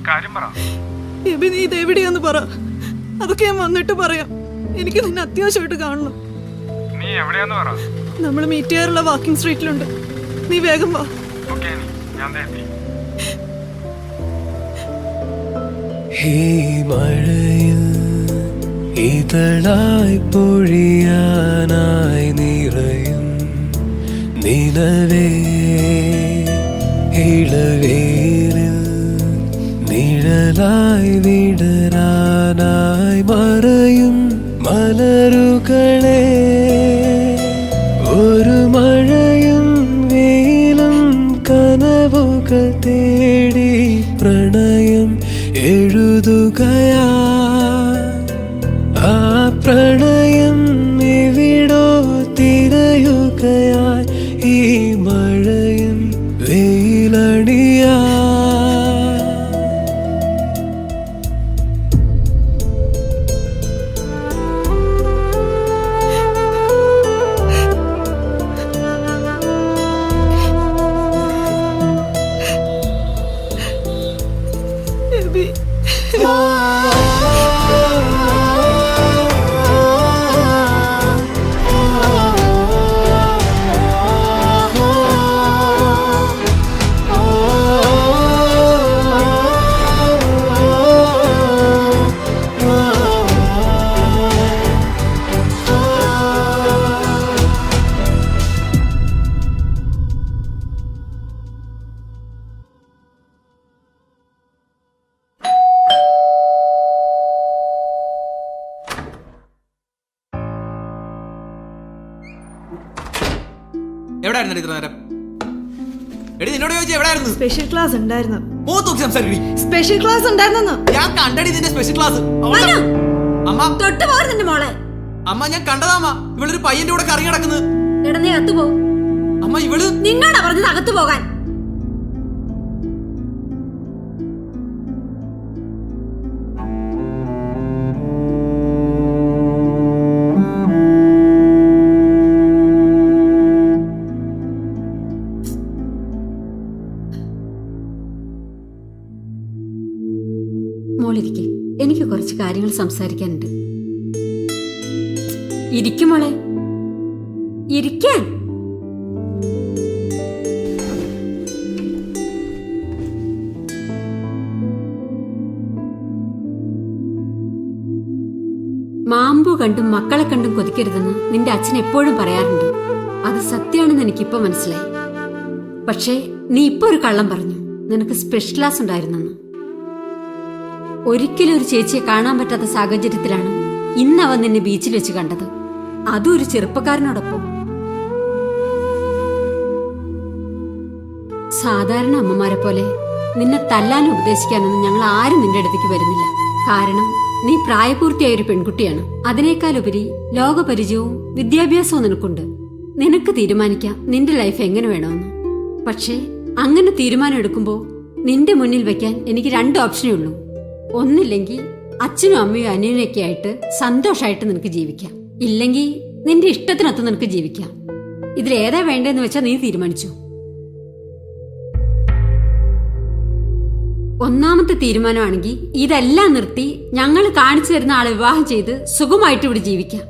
കാണണം. എബി, നീ ഇതെവിടെയാന്ന് പറ. അതൊക്കെ ഞാൻ വന്നിട്ട് പറയാം. എനിക്ക് നിന്നെ അത്യാവശ്യമായിട്ട് കാണണം. നമ്മൾ മീറ്റ് ചെയ്യാറുള്ള വാക്കിംഗ് സ്ട്രീറ്റിലുണ്ട്. നീ വേഗം വാ. മഴയിൽ ഇതളായി പൊഴിയാനായി നിറയും നിലവേ, ഇളവേരിൽ നിഴലായി വിടരാനായി മറയും മലരുകളെ, ഒരു മഴയും വെയിലും കനവുകൾ തേടി പ്രണയം എഴുതുകയാ. ആ പ്രണയം എവിടോ തിരയുകയായി ഈ മഴയും വെയിലണിയാ. എവിടെയായിരുന്നു ഇത്ര നേരം? എടി, നിന്നോട് ചോദിച്ചു എവിടെയായിരുന്നു? സ്പെഷ്യൽ ക്ലാസ് ഉണ്ടായിരുന്നു. സ്പെഷ്യൽ ക്ലാസ് ഉണ്ടായിരുന്നു. ഞാൻ കണ്ടടി നിന്റെ സ്പെഷ്യൽ ക്ലാസ്. അമ്മ തൊട്ട് പോരുന്നു നിന്റെ മോളെ. അമ്മ ഞാൻ കണ്ടതാമ്മ. ഇവളൊരു പയ്യന്റെ കൂടെ കറങ്ങി നടക്കുന്നത്. എടാ, നീ അകത്ത് പോ. അമ്മ, ഇവള് നിന്നോടാ പറഞ്ഞത് അകത്ത് പോകാൻ. മോളിരിക്കെ, എനിക്ക് കുറച്ച് കാര്യങ്ങൾ സംസാരിക്കാനുണ്ട്. ഇരിക്കും മോളെ, ഇരിക്കാൻ. മാമ്പു കണ്ടും മക്കളെ കണ്ടും കൊതിക്കരുതെന്ന് നിന്റെ അച്ഛൻ എപ്പോഴും പറയാറുണ്ട്. അത് സത്യമാണെന്ന് എനിക്കിപ്പോ മനസ്സിലായി. പക്ഷേ നീ ഇപ്പൊ ഒരു കള്ളം പറഞ്ഞു. നിനക്ക് സ്പെഷ്യൽ ക്ലാസ് ഉണ്ടായിരുന്നെന്ന്. ഒരിക്കലും ഒരു ചേച്ചിയെ കാണാൻ പറ്റാത്ത സാഹചര്യത്തിലാണ് ഇന്ന് അവൻ നിന്നെ ബീച്ചിൽ വെച്ച് കണ്ടത്. അതും ഒരു ചെറുപ്പക്കാരനോടൊപ്പം. സാധാരണ അമ്മമാരെ പോലെ നിന്നെ തല്ലാനും ഉപദേശിക്കാനൊന്നും ഞങ്ങൾ ആരും നിന്റെ അടുത്തേക്ക് വരുന്നില്ല. കാരണം നീ പ്രായപൂർത്തിയായ ഒരു പെൺകുട്ടിയാണ്. അതിനേക്കാളുപരി ലോകപരിചയവും വിദ്യാഭ്യാസവും നിനക്കുണ്ട്. നിനക്ക് തീരുമാനിക്കാം നിന്റെ ലൈഫ് എങ്ങനെ വേണമെന്ന്. പക്ഷേ അങ്ങനെ തീരുമാനം എടുക്കുമ്പോൾ നിന്റെ മുന്നിൽ വെക്കാൻ എനിക്ക് 2 ഓപ്ഷനേ ഉള്ളൂ. ഒന്നില്ലെങ്കിൽ അച്ഛനും അമ്മയും അനിയനൊക്കെ ആയിട്ട് സന്തോഷമായിട്ട് നിനക്ക് ജീവിക്കാം, ഇല്ലെങ്കിൽ നിന്റെ ഇഷ്ടത്തിനൊത്ത് നിനക്ക് ജീവിക്കാം. ഇതിലേതാ വേണ്ടെന്ന് വെച്ചാൽ നീ തീരുമാനിച്ചു. ഒന്നാമത്തെ തീരുമാനമാണെങ്കിൽ ഇതെല്ലാം നിർത്തി ഞങ്ങൾ കാണിച്ചു തരുന്ന ആളെ വിവാഹം ചെയ്ത് സുഖമായിട്ട് ഇവിടെ ജീവിക്കാം.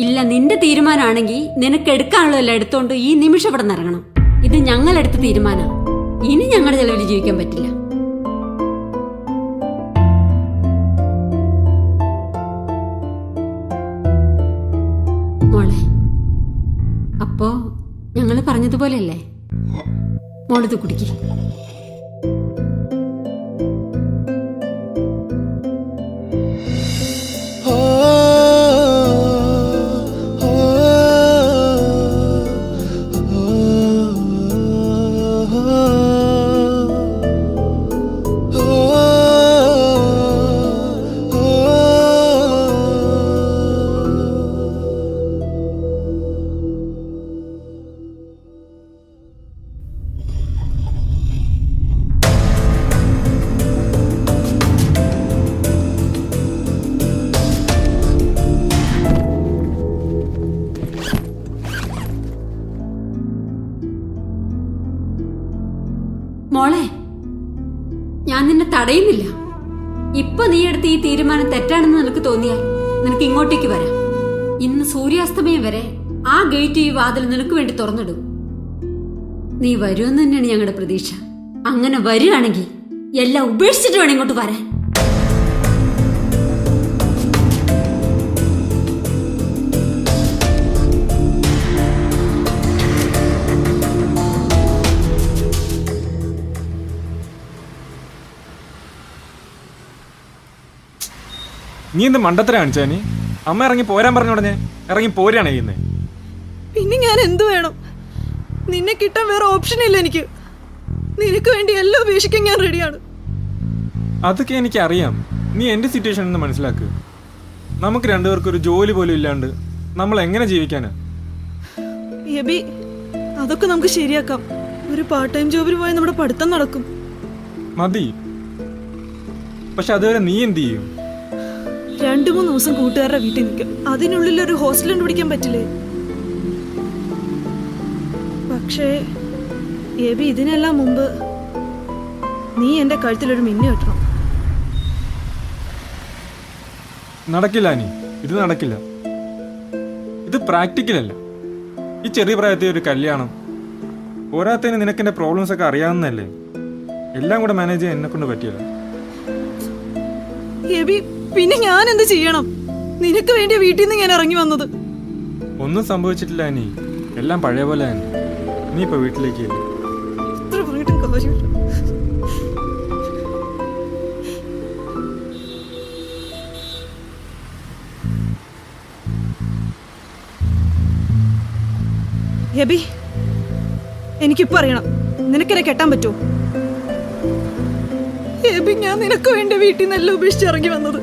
ഇല്ല, നിന്റെ തീരുമാനമാണെങ്കിൽ നിനക്ക് എടുക്കാനുള്ളതെല്ലാം എടുത്തോണ്ട് ഈ നിമിഷം ഇവിടെ നിറങ്ങണം. ഇത് ഞങ്ങളെടുത്ത തീരുമാനം. ഇനി ഞങ്ങളുടെ ചെലവിൽ ജീവിക്കാൻ പറ്റില്ല. മോളെ, അപ്പോ ഞങ്ങൾ പറഞ്ഞതുപോലെയല്ലേ? മോളിത് കുടിക്ക്. ഞാൻ നിന്നെ തടയുന്നില്ല. ഇപ്പൊ നീ എടുത്ത ഈ തീരുമാനം തെറ്റാണെന്ന് നിനക്ക് തോന്നിയാൽ നിനക്ക് ഇങ്ങോട്ടേക്ക് വരാം. ഇന്ന് സൂര്യാസ്തമയം വരെ ആ ഗേറ്റ് ഈ വാതിൽ നിനക്ക് വേണ്ടി തുറന്നിടും. നീ വരുമെന്ന് തന്നെയാണ് ഞങ്ങളുടെ പ്രതീക്ഷ. അങ്ങനെ വരികയാണെങ്കിൽ എല്ലാം ഉപേക്ഷിച്ചിട്ട് വേണം ഇങ്ങോട്ട് വരാൻ. നീ എന്ത് മണ്ടത്തരം കാണിച്ചാനി? അമ്മ ഇറങ്ങി പോരാൻ പറഞ്ഞു ഉടനെ ഇറങ്ങി പോരാണ് ചെയ്യുന്നത്. പിന്നെ ഞാൻ എന്തു വേണം? നിന്നെ കിട്ടാൻ വേറെ ഓപ്ഷൻ ഇല്ല എനിക്ക്. നിനക്ക് വേണ്ടി എല്ലാം ഉപേക്ഷിക്കാൻ ഞാൻ റെഡിയാണ്. അതൊക്കെ എനിക്ക് അറിയാം. നീ എൻ്റെ സിറ്റുവേഷൻ ഒന്ന് മനസ്സിലാക്ക്. നമുക്ക് രണ്ടുപേർക്കും ഒരു ജോലി പോലും ഇല്ലാണ്ട് നമ്മൾ എങ്ങനെ ജീവിക്കാനാ? എബി, അതൊക്കെ നമുക്ക് ശരിയാക്കാം. ഒരു പാർട്ട് ടൈം ജോബിന് പോയാൽ നമ്മുടെ പഠിത്തം നടക്കും. മതി. പക്ഷെ അതുവരെ നീ എന്ത് ചെയ്യും? 2-3 ദിവസം കൂട്ടുകാരുടെ വീട്ടിൽ നിൽക്കും. അതിനുള്ളിൽ ഒരു ഹോസ്റ്റൽ കണ്ടുപിടിക്കാൻ പറ്റില്ലേ? പക്ഷേ എബി, ഇതിനെല്ലാം മുമ്പ് നീ എന്റെ കഴുത്തിലൊരു മിന്നു കെട്ടണം. നടക്കില്ല അനി, ഇത് നടക്കില്ല. ഇത് പ്രാക്ടിക്കൽ അല്ല. ഈ ചെറിയ പ്രായത്തിൽ ഒരു കല്യാണം, പോരാത്തതിന് നിനക്ക് എൻ്റെ പ്രോബ്ലംസ് ഒക്കെ അറിയാവുന്നതല്ലേ. എല്ലാം കൂടെ മാനേജ് ചെയ്യാൻ എന്നെ കൊണ്ട് പറ്റിയല്ല. എബി, പിന്നെ ഞാൻ എന്ത് ചെയ്യണം? നിനക്ക് വേണ്ടി വീട്ടിൽ നിന്ന് ഞാൻ ഇറങ്ങി വന്നത്. ഒന്നും സംഭവിച്ചിട്ടില്ല അനി, എല്ലാം പഴയ പോലെ തന്നെ. നീ ഇപ്പൊ വീട്ടിലേക്ക് ഇല്ലേ? എത്ര പറഞ്ഞിട്ടും കാര്യമില്ല. എബി, എനിക്കിപ്പോ അറിയണം, നിനക്കെന്നെ കെട്ടാൻ പറ്റുമോ? എബി, ഞാൻ നിനക്ക് വേണ്ടി വീട്ടിൽ നിന്നെല്ലാം ഉപേക്ഷിച്ച് ഇറങ്ങി വന്നത്.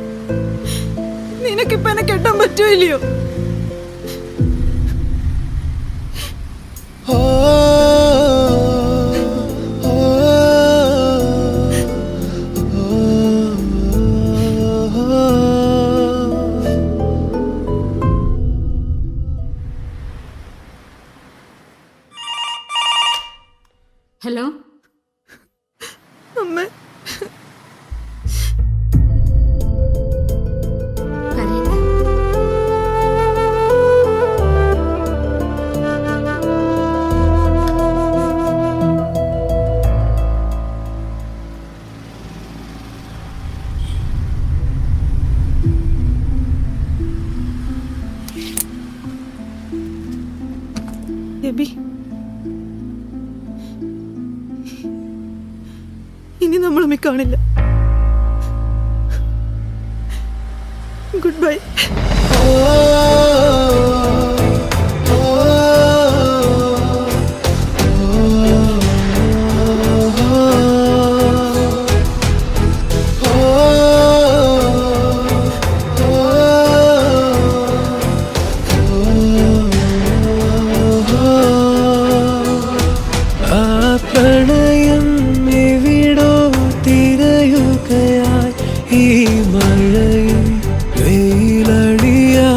നിനക്കിപ്പോ എന്നെ കെട്ടാൻ പറ്റുമോ ഇല്ലയോ? ഓ, ഓ, ഹലോ, അമ്മ, കരയണ്ട. എബി, ഇനി നമ്മൾ തമ്മിൽ കാണില്ല. Good bye. ആ പ്രണയം എവിടോ തിരയുകയായി ഈ മഴയിൽ വെയിലണിയാ.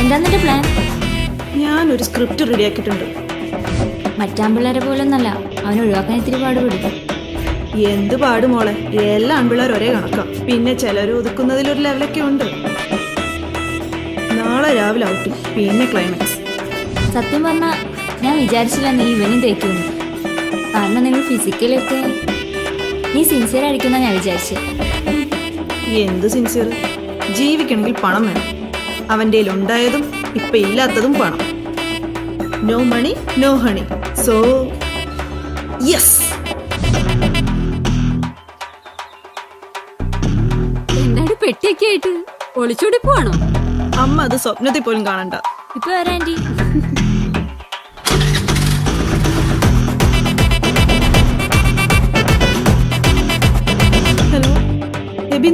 എന്താന്നിട്ട് പ്ലാൻ? ഞാനൊരു സ്ക്രിപ്റ്റ് റെഡിയാക്കിയിട്ടുണ്ട്. മറ്റാമ്പിള്ളേരെ പോലൊന്നല്ല, അവനെ ഒഴിവാക്കാൻ ഇത്തിരി പാടുപെടും. എന്ത് പാട് മോളെ, എല്ലാ ആൺപിള്ളേർ ഒരേ കണക്കാം. പിന്നെ ചിലർ ഒതുക്കുന്നതിലൊരു ലെവലൊക്കെ ഉണ്ട്. നാളെ രാവിലെ ഔട്ടിങ്, പിന്നെ ക്ലൈമാക്സ്. സത്യം പറഞ്ഞാൽ ഞാൻ വിചാരിച്ചില്ല നീ ഇവനും തേക്കുമെന്ന്. കാരണം നിങ്ങൾ ഫിസിക്കലൊക്കെ നീ സിൻസിയർ ആയിരിക്കുന്ന ഞാൻ വിചാരിച്ചത്. എന്ത് സിൻസിയർ? ജീവിക്കണമെങ്കിൽ പണം വേണം. അവൻ്റെ ഉണ്ടായതും ഇപ്പൊ ഇല്ലാത്തതും പണം. No money no honey. So yes. എന്താണ് പെട്ടിയൊക്കെ ആയിട്ട് ഒളിച്ചോടി പോവാണോ? അമ്മ അത് സ്വപ്നത്തിൽ പോലും കാണണ്ട. ഇപ്പൊ വരാം ആന്റി.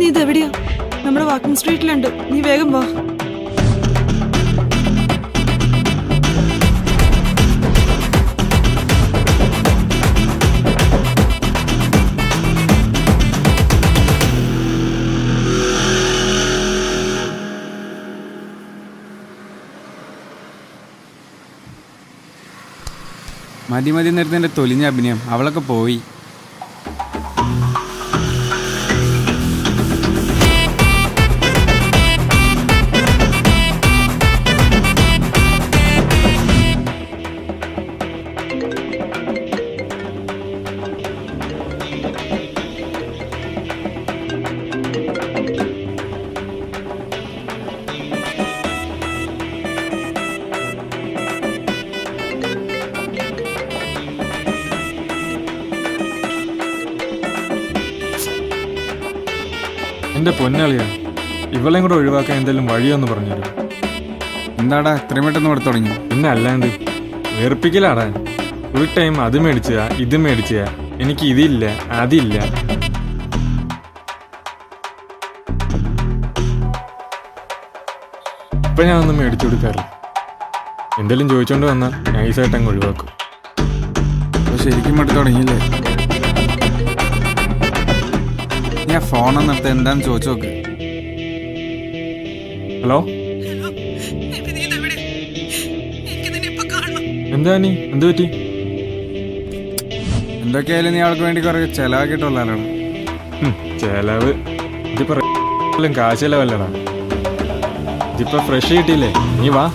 നീ ഇത് എവിടെയാ? നമ്മുടെ വാക്കിംഗ് സ്ട്രീറ്റിലുണ്ട്, നീ വേഗം വാ. മതി മതി നേരത്തെ തൊലിഞ്ഞ അഭിനയം, അവളൊക്കെ പോയി. എന്റെ പൊന്നളിയാ, ഇവളെയും കൂടെ ഒഴിവാക്കാൻ എന്തെങ്കിലും വഴിയൊന്ന് പറഞ്ഞുതരും. എന്താടാ ഇത്രയും പെട്ടെന്ന് ഇവിടെ തുടങ്ങി? പിന്നെ അല്ലാണ്ട് വെറുപ്പിക്കലാടാ. ഫുൾ ടൈം അത് മേടിച്ച ഇത് മേടിച്ച, എനിക്ക് ഇതില്ല അതില്ല. ഇപ്പൊ ഞാനൊന്നും മേടിച്ചു കൊടുക്കാറില്ല. എന്തെങ്കിലും ചോദിച്ചോണ്ട് വന്നാൽ നൈസായിട്ട് അങ്ങ് ഒഴിവാക്കും. അപ്പോൾ ശരിക്കും ഇവിടെ തുടങ്ങിയില്ലേ? ഞാൻ ഫോണെന്നെടുത്ത് എന്താന്ന് ചോദിച്ചു നോക്ക്. ഹലോ, എന്താ നീ എന്ത് പറ്റി? എന്തൊക്കെയായാലും നീ അവൾക്ക് വേണ്ടി കുറെ ചെലവാക്കിയിട്ടുള്ളതാണ്. ചെലവ് ഇതിപ്പോ കാശ് ചെലവല്ലടാ. ഇതിപ്പോ ഫ്രഷ് കിട്ടിയില്ലേ, നീ വാ.